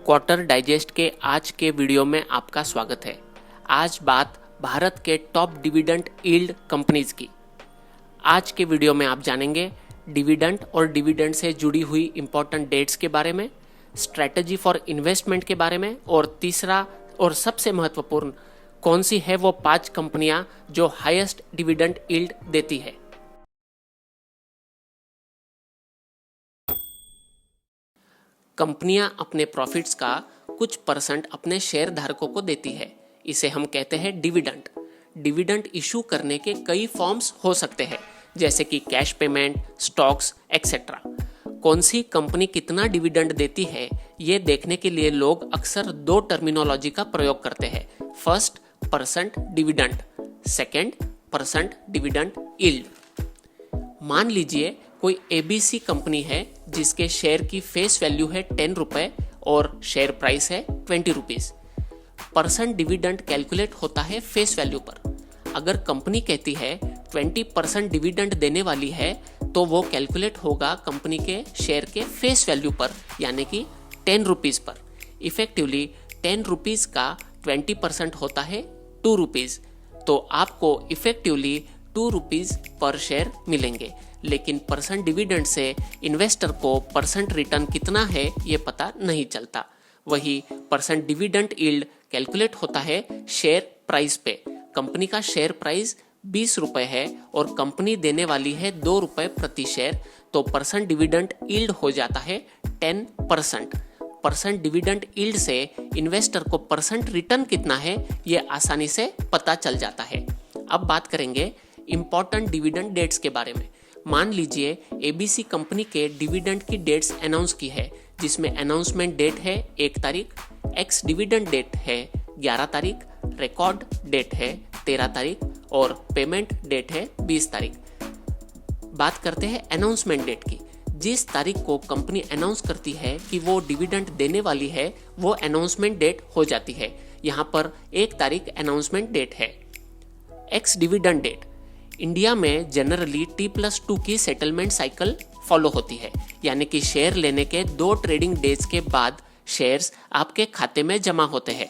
Quarter digest के आज के वीडियो में आपका स्वागत है। आज बात भारत के टॉप डिविडेंड यील्ड कंपनीज की। आज के वीडियो में आप जानेंगे डिविडेंड और डिविडेंड से जुड़ी हुई इंपॉर्टेंट डेट्स के बारे में, स्ट्रैटेजी फॉर इन्वेस्टमेंट के बारे में, और तीसरा और सबसे महत्वपूर्ण कौन सी है वो 5 कंपनियां जो हाईएस्ट डिविडेंड यील्ड देती है। कंपनियां अपने प्रॉफिट्स का कुछ परसेंट अपने शेयर धारकों को देती है, इसे हम कहते हैं डिविडेंड। डिविडेंड इशू करने के कई फॉर्म्स हो सकते हैं, जैसे कि कैश पेमेंट, स्टॉक्स एक्सेट्रा। कौन सी कंपनी कितना डिविडेंड देती है ये देखने के लिए लोग अक्सर 2 टर्मिनोलॉजी का प्रयोग करते हैं। First, percent dividend, second, percent dividend yield. मान लीजिए कोई एबीसी कंपनी है जिसके शेयर की फेस वैल्यू है 10 रुपए और शेयर प्राइस है 20 रुपीज। परसेंट डिविडेंड कैलकुलेट होता है फेस वैल्यू पर। अगर कंपनी कहती है 20% डिविडेंड देने वाली है तो वो कैलकुलेट होगा कंपनी के शेयर के फेस वैल्यू पर, यानी कि 10 रुपीज पर। इफेक्टिवली 10 रुपीज का 20% होता है 2 रुपीज, तो आपको इफेक्टिवली 2 रुपीज पर शेयर मिलेंगे। लेकिन परसेंट डिविडेंड से इन्वेस्टर को परसेंट रिटर्न कितना है ये पता नहीं चलता। वही परसेंट डिविडेंड यील्ड कैलकुलेट होता है शेयर प्राइस पे। कंपनी का शेयर प्राइस 20 रुपए है और कंपनी देने वाली है 2 रुपए प्रति शेयर, तो परसेंट डिविडेंड यील्ड हो जाता है 10%। परसेंट डिविडेंड यील्ड से इन्वेस्टर को परसेंट रिटर्न कितना है ये आसानी से पता चल जाता है। अब बात करेंगे इंपॉर्टेंट डिविडेंड डेट्स के बारे में। मान लीजिए एबीसी कंपनी के डिविडेंड की डेट्स अनाउंस की है, जिसमें अनाउंसमेंट डेट है 1 तारीख, एक्स डिविडेंड डेट है 11 तारीख, रिकॉर्ड डेट है 13 तारीख और पेमेंट डेट है 20 तारीख। बात करते हैं अनाउंसमेंट डेट की। जिस तारीख को कंपनी अनाउंस करती है कि वो डिविडेंड देने वाली है वो अनाउंसमेंट डेट हो जाती है। यहाँ पर 1 तारीख अनाउंसमेंट डेट है। Ex dividend date. इंडिया में जनरली T+2 की सेटलमेंट साइकिल फॉलो होती है, यानी कि शेयर लेने के 2 ट्रेडिंग डेज के बाद शेयर्स आपके खाते में जमा होते हैं।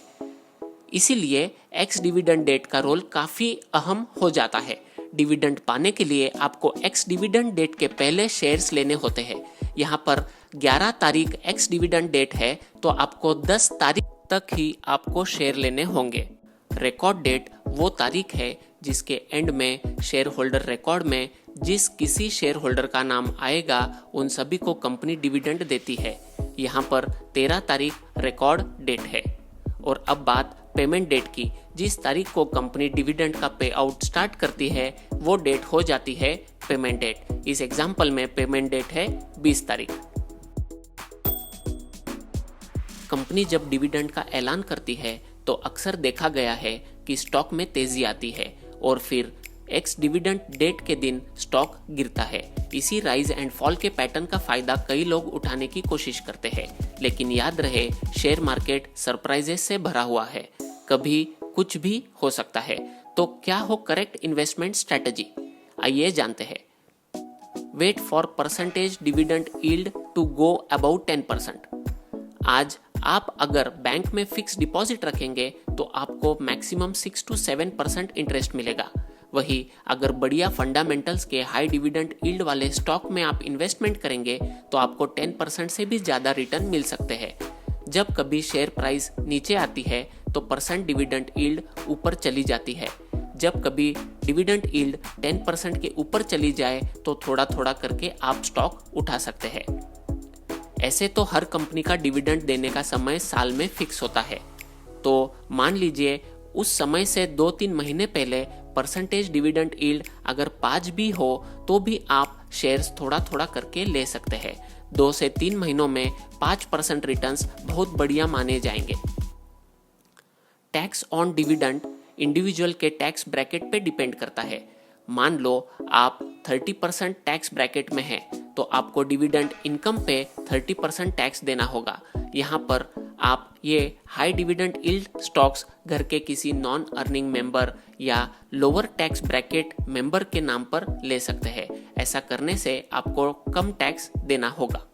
इसीलिए एक्स डिविडेंड डेट का रोल काफी अहम हो जाता है। डिविडेंड पाने के लिए आपको एक्स डिविडेंड डेट के पहले शेयर्स लेने होते हैं। यहाँ पर 11 तारीख एक्स डिविडेंड डेट है तो आपको 10 तारीख तक ही आपको शेयर लेने होंगे। रिकॉर्ड डेट वो तारीख है जिसके एंड में शेयर होल्डर रिकॉर्ड में जिस किसी शेयर होल्डर का नाम आएगा उन सभी को कंपनी डिविडेंड देती है। यहाँ पर 13 तारीख रिकॉर्ड डेट है। और अब बात पेमेंट डेट की। जिस तारीख को कंपनी डिविडेंड का पे आउट स्टार्ट करती है वो डेट हो जाती है पेमेंट डेट। इस एग्जाम्पल में पेमेंट डेट है 20 तारीख। कंपनी जब डिविडेंड का ऐलान करती है तो अक्सर देखा गया है कि स्टॉक में तेजी आती है और फिर एक्स डिविडेंड डेट के दिन स्टॉक गिरता है। इसी राइज एंड फॉल के पैटर्न का फायदा कई लोग उठाने की कोशिश करते हैं, लेकिन याद रहे शेयर मार्केट सरप्राइजेस से भरा हुआ है, कभी कुछ भी हो सकता है। तो क्या हो करेक्ट इन्वेस्टमेंट स्ट्रेटजी, आइए जानते हैं। Wait for percentage dividend yield to go about 10%। आज आप अगर बैंक में फिक्स डिपॉजिट रखेंगे तो आपको मैक्सिमम 6 to 7% इंटरेस्ट मिलेगा। वही अगर बढ़िया फंडामेंटल्स के हाई डिविडेंड यील्ड वाले स्टॉक में आप इन्वेस्टमेंट करेंगे तो आपको 10% से भी ज्यादा रिटर्न मिल सकते हैं। जब कभी शेयर प्राइस नीचे आती है तो परसेंट डिविडेंड यील्ड ऊपर चली जाती है। जब कभी डिविडेंड यील्ड 10% के ऊपर चली जाए तो थोड़ा थोड़ा करके आप स्टॉक उठा सकते हैं। ऐसे तो हर कंपनी का डिविडेंड देने का समय साल में फिक्स होता है, तो मान लीजिए उस समय से 2-3 महीने पहले परसेंटेज डिविडेंड यील्ड अगर 5 भी हो तो भी आप शेयर्स थोड़ा थोड़ा करके ले सकते हैं। 2 से 3 महीनों में 5% रिटर्न्स बहुत बढ़िया माने जाएंगे। टैक्स ऑन डिविडेंड इंडिविजुअल के टैक्स ब्रैकेट पे डिपेंड करता है। मान लो आप 30% टैक्स ब्रैकेट में हैं तो आपको डिविडेंड इनकम पे 30% टैक्स देना होगा। यहाँ पर आप ये हाई डिविडेंड यील्ड स्टॉक्स घर के किसी नॉन अर्निंग मेंबर या लोअर टैक्स ब्रैकेट मेंबर के नाम पर ले सकते हैं। ऐसा करने से आपको कम टैक्स देना होगा।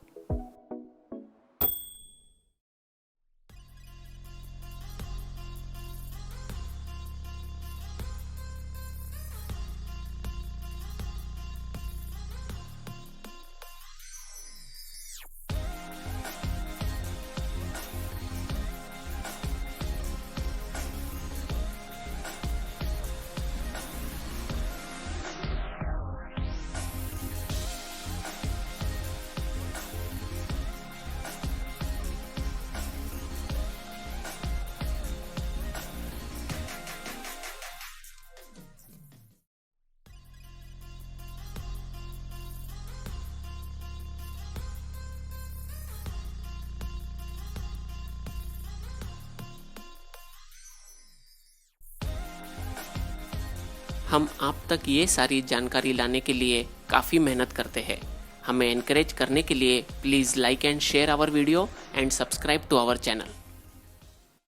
हम आप तक ये सारी जानकारी लाने के लिए काफ़ी मेहनत करते हैं। हमें एनकरेज करने के लिए please like and share our video and subscribe to our channel.